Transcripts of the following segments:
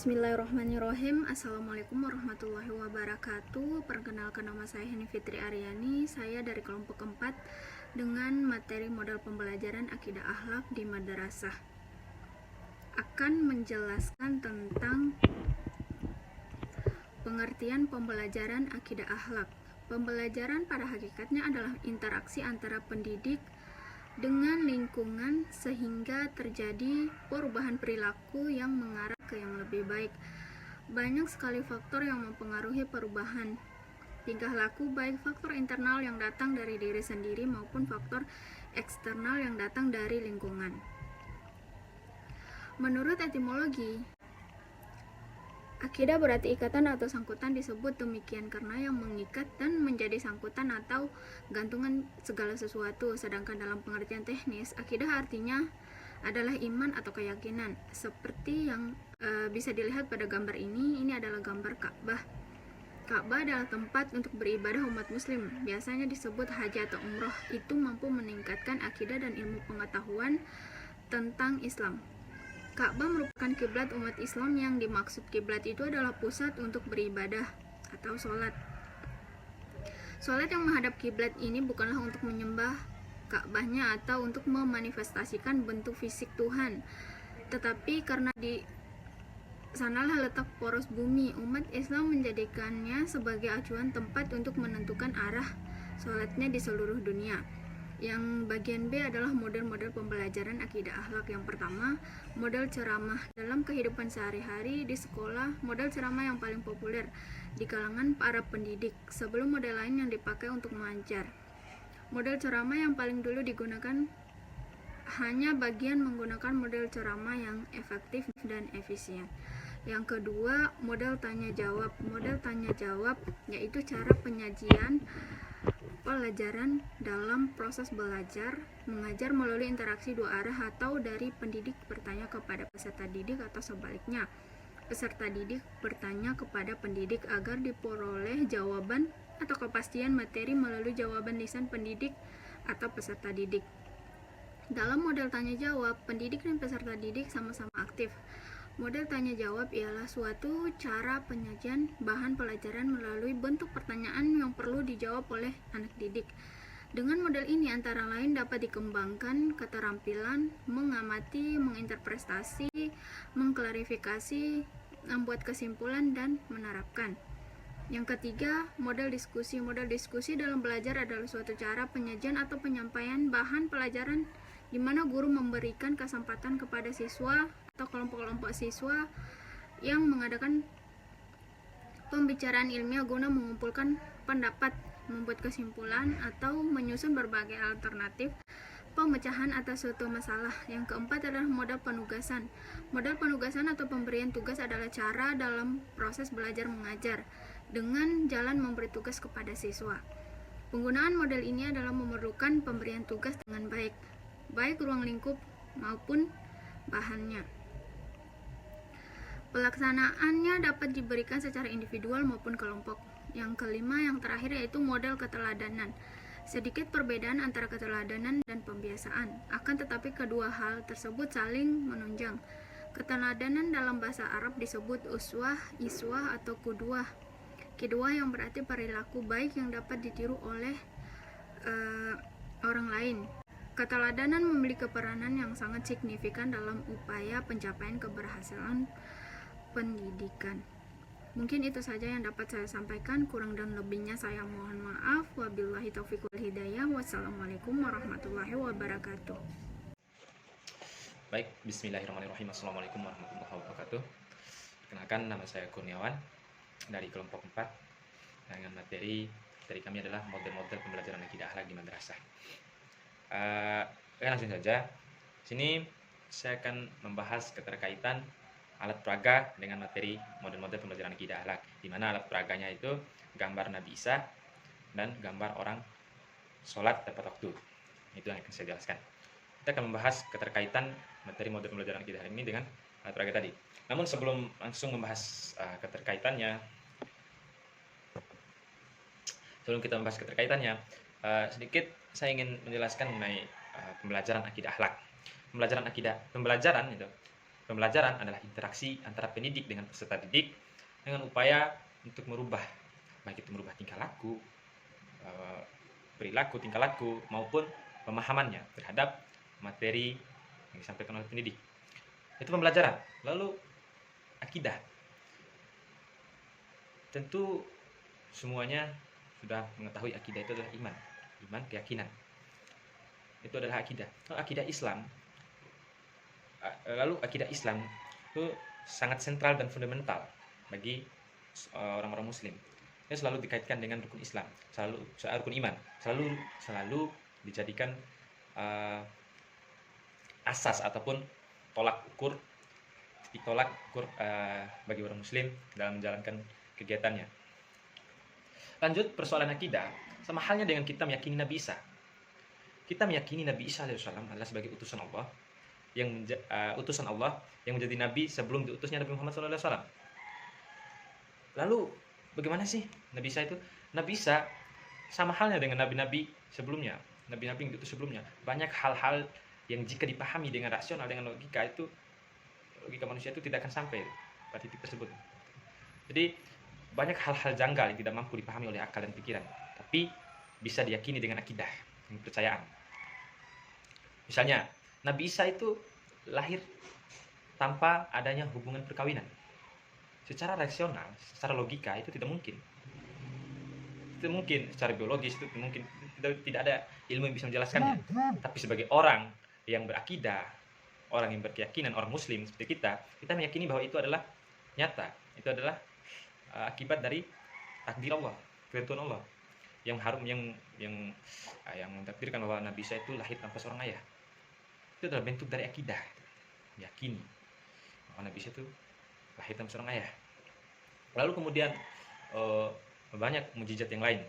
Bismillahirrahmanirrahim. Assalamualaikum warahmatullahi wabarakatuh. Perkenalkan, nama saya Heni Fitri Aryani. Saya dari kelompok keempat dengan materi model pembelajaran akidah akhlak di madrasah. Akan menjelaskan tentang pengertian pembelajaran akidah akhlak. Pembelajaran pada hakikatnya adalah interaksi antara pendidik dengan lingkungan sehingga terjadi perubahan perilaku yang mengarah ke yang lebih baik. Banyak sekali faktor yang mempengaruhi perubahan tingkah laku, baik faktor internal yang datang dari diri sendiri maupun faktor eksternal yang datang dari lingkungan. Menurut etimologi, akidah berarti ikatan atau sangkutan. Disebut demikian karena yang mengikat dan menjadi sangkutan atau gantungan segala sesuatu. Sedangkan dalam pengertian teknis, akidah artinya adalah iman atau keyakinan. Seperti yang bisa dilihat pada gambar ini adalah gambar Ka'bah. Ka'bah adalah tempat untuk beribadah umat muslim. Biasanya disebut haji atau umroh. Itu mampu meningkatkan akidah dan ilmu pengetahuan tentang Islam. Ka'bah merupakan kiblat umat Islam. Yang dimaksud kiblat itu adalah pusat untuk beribadah atau sholat. Sholat yang menghadap kiblat ini bukanlah untuk menyembah Ka'bahnya atau untuk memanifestasikan bentuk fisik Tuhan, tetapi karena di sanalah letak poros bumi, umat Islam menjadikannya sebagai acuan tempat untuk menentukan arah sholatnya di seluruh dunia. Yang bagian B adalah model-model pembelajaran akidah akhlak. Yang pertama, model ceramah. Dalam kehidupan sehari-hari di sekolah, model ceramah yang paling populer di kalangan para pendidik sebelum model lain yang dipakai untuk mengajar. Model ceramah yang paling dulu digunakan hanya bagian menggunakan model ceramah yang efektif dan efisien. Yang kedua, model tanya-jawab. Model tanya-jawab yaitu cara penyajian pelajaran dalam proses belajar mengajar melalui interaksi dua arah atau dari pendidik bertanya kepada peserta didik atau sebaliknya peserta didik bertanya kepada pendidik agar diperoleh jawaban atau kepastian materi melalui jawaban lisan pendidik atau peserta didik. Dalam model tanya jawab, pendidik dan peserta didik sama-sama aktif. Model tanya jawab ialah suatu cara penyajian bahan pelajaran melalui bentuk pertanyaan yang perlu dijawab oleh anak didik. Dengan model ini antara lain dapat dikembangkan keterampilan mengamati, menginterpretasi, mengklarifikasi, membuat kesimpulan, dan menerapkan. Yang ketiga, model diskusi. Model diskusi dalam belajar adalah suatu cara penyajian atau penyampaian bahan pelajaran di mana guru memberikan kesempatan kepada siswa atau kelompok-kelompok siswa yang mengadakan pembicaraan ilmiah guna mengumpulkan pendapat, membuat kesimpulan, atau menyusun berbagai alternatif pemecahan atas suatu masalah. Yang keempat adalah model penugasan. Model penugasan atau pemberian tugas adalah cara dalam proses belajar mengajar dengan jalan memberi tugas kepada siswa. Penggunaan model ini adalah memerlukan pemberian tugas dengan baik ruang lingkup maupun bahannya. Pelaksanaannya dapat diberikan secara individual maupun kelompok. Yang kelima, yang terakhir, yaitu model keteladanan. Sedikit perbedaan antara keteladanan dan pembiasaan, akan tetapi kedua hal tersebut saling menunjang. Keteladanan dalam bahasa Arab disebut uswah, iswah, atau kudwah. Kedua yang berarti perilaku baik yang dapat ditiru oleh orang lain. Keteladanan memiliki peranan yang sangat signifikan dalam upaya pencapaian keberhasilan pendidikan. Mungkin itu saja yang dapat saya sampaikan, kurang dan lebihnya saya mohon maaf. Wabillahi taufiq wal hidayah. Wassalamualaikum warahmatullahi wabarakatuh. Baik, bismillahirrahmanirrahim. Assalamualaikum warahmatullahi wabarakatuh. Perkenalkan, nama saya Kurniawan dari kelompok 4 dengan materi dari kami adalah model-model pembelajaran akidah akhlak di madrasah. Langsung saja. Sini saya akan membahas keterkaitan alat peraga dengan materi model-model pembelajaran akidah akhlak, di mana alat peraganya itu gambar Nabi Isa dan gambar orang sholat tepat waktu. Itu yang akan saya jelaskan. Kita akan membahas keterkaitan materi model pembelajaran akidah ini dengan alat peraga tadi. Namun sebelum langsung membahas keterkaitannya, sedikit saya ingin menjelaskan mengenai pembelajaran akidah akhlak. Pembelajaran pembelajaran adalah interaksi antara pendidik dengan peserta didik dengan upaya untuk merubah, baik itu merubah tingkah laku, perilaku, tingkah laku, maupun pemahamannya terhadap materi yang disampaikan oleh pendidik. Itu pembelajaran. Lalu akidah. Tentu semuanya sudah mengetahui akidah itu adalah iman. Iman, keyakinan. Itu adalah akidah. Akidah Islam. Lalu akidah Islam itu sangat sentral dan fundamental bagi orang-orang muslim. Ini selalu dikaitkan dengan rukun Islam, rukun iman, selalu dijadikan asas ataupun titik tolak ukur bagi orang muslim dalam menjalankan kegiatannya. Lanjut, persoalan akidah sama halnya dengan kita meyakini Nabi Isa. Kita meyakini Nabi Isa alaihissalam adalah sebagai utusan Allah yang menjadi nabi sebelum diutusnya Nabi Muhammad SAW. Lalu bagaimana sih Nabi Isa itu? Nabi Isa sama halnya dengan nabi-nabi sebelumnya, nabi-nabi yang diutus sebelumnya. Banyak hal-hal yang jika dipahami dengan rasional, dengan logika manusia itu tidak akan sampai pada titik tersebut. Jadi banyak hal-hal janggal yang tidak mampu dipahami oleh akal dan pikiran, tapi bisa diyakini dengan akidah, dengan kepercayaan. Misalnya Nabi Isa itu lahir tanpa adanya hubungan perkawinan. Secara rasional, secara logika itu tidak mungkin. Tidak mungkin, secara biologis itu mungkin tidak ada ilmu yang bisa menjelaskannya. Tapi sebagai orang yang berakidah, orang yang berkeyakinan, orang muslim seperti kita meyakini bahwa itu adalah nyata. Itu adalah akibat dari takdir Allah, ketentuan Allah yang mentakdirkan bahwa Nabi Isa itu lahir tanpa seorang ayah. Itu adalah bentuk dari akidah, yakini bahwa Nabi Isa itu lahir tanpa seorang ayah. Lalu kemudian banyak mukjizat yang lain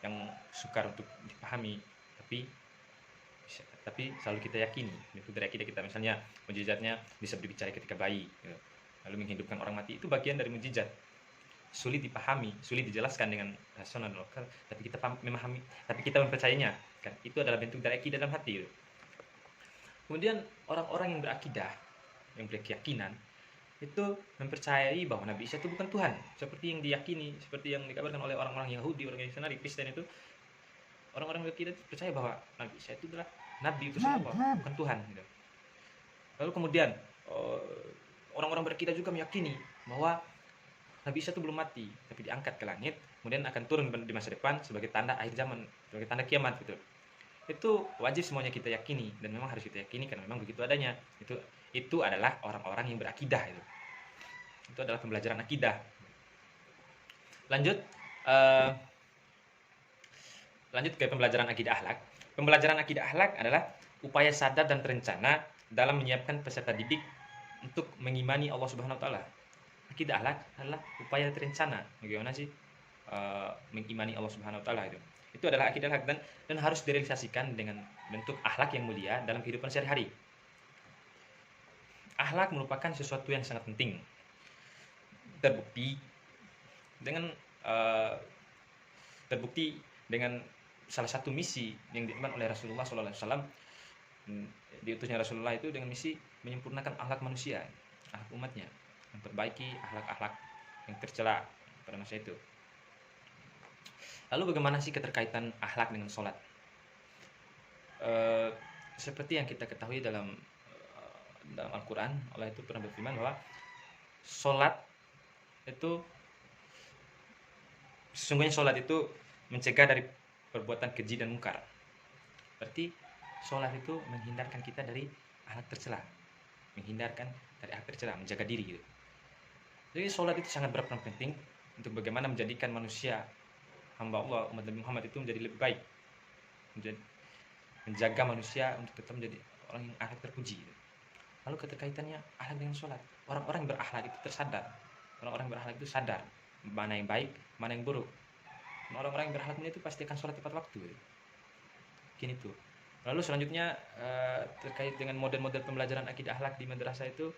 yang sukar untuk dipahami, tapi selalu kita yakini bentuk dari akidah kita. Misalnya mukjizatnya bisa berbicara ketika bayi, gitu. Lalu menghidupkan orang mati, itu bagian dari mukjizat. Sulit dipahami, sulit dijelaskan dengan rasional lokal, tapi kita memahami, tapi kita mempercayainya, kan itu adalah bentuk dari akidah dalam hati, gitu. Kemudian orang-orang yang berakidah, yang berkeyakinan, itu mempercayai bahwa Nabi Isa itu bukan Tuhan, seperti yang diyakini, seperti yang dikabarkan oleh orang-orang Yahudi, orang Kristiani, Kristen itu. Orang-orang berakidah itu percaya bahwa Nabi Isa itu adalah Nabi utusan Allah, bukan Tuhan, gitu. Lalu kemudian orang-orang berakidah juga meyakini bahwa Nabi Isa itu belum mati, tapi diangkat ke langit, kemudian akan turun di masa depan sebagai tanda akhir zaman, sebagai tanda kiamat, gitu. Itu wajib semuanya kita yakini, dan memang harus kita yakini karena memang begitu adanya. Itu adalah orang-orang yang berakidah, itu adalah pembelajaran akidah. Lanjut ke pembelajaran akidah akhlak. Pembelajaran akidah akhlak adalah upaya sadar dan terencana dalam menyiapkan peserta didik untuk mengimani Allah Subhanahu wa taala. Akidah akhlak adalah upaya terencana bagaimana sih mengimani Allah Subhanahu wa taala itu. Itu adalah akidah akhlak dan harus direalisasikan dengan bentuk akhlak yang mulia dalam kehidupan sehari-hari. Akhlak merupakan sesuatu yang sangat penting. Terbukti dengan salah satu misi yang diemban oleh Rasulullah SAW. Diutusnya Rasulullah itu dengan misi menyempurnakan akhlak manusia, akhlak umatnya, memperbaiki akhlak-akhlak yang tercela pada masa itu. Lalu bagaimana sih keterkaitan akhlak dengan sholat? Seperti yang kita ketahui dalam Al-Quran, Allah itu pernah berfirman bahwa sholat itu, sesungguhnya sholat itu mencegah dari perbuatan keji dan mungkar. Berarti sholat itu menghindarkan kita dari akhlak tercela, menjaga diri, gitu. Jadi sholat itu sangat berperan penting untuk bagaimana menjadikan manusia, hamba Allah, umat Nabi Muhammad itu menjadi lebih baik, menjaga manusia untuk tetap menjadi orang yang akhlak terpuji, gitu. Lalu keterkaitannya akhlak dengan sholat. Orang-orang yang berakhlak itu tersadar. Orang-orang yang berakhlak itu sadar mana yang baik, mana yang buruk. Dan orang-orang yang berakhlak itu pasti akan sholat tepat waktu, gitu. Gini tuh. Lalu selanjutnya terkait dengan model-model pembelajaran akidah akhlak di madrasah itu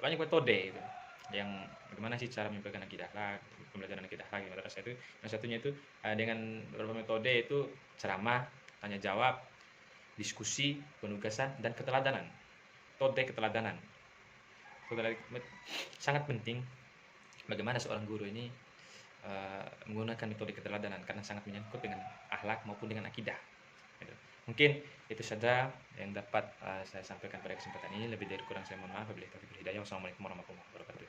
banyak metode, gitu. Yang bagaimana sih cara menyampaikan akidah akhlak, pembelajaran akidah akhlak di madrasah itu. Yang satunya itu dengan beberapa metode, itu ceramah, tanya jawab, diskusi, penugasan, dan keteladanan. metode keteladanan. Sangat penting bagaimana seorang guru ini menggunakan metode keteladanan, karena sangat menyangkut dengan akhlak maupun dengan akidah. Gitu. Mungkin itu saja yang dapat saya sampaikan pada kesempatan ini. Lebih dari kurang saya mohon maaf. Wabillahi taufiq wal hidayah. Wassalamualaikum warahmatullahi wabarakatuh.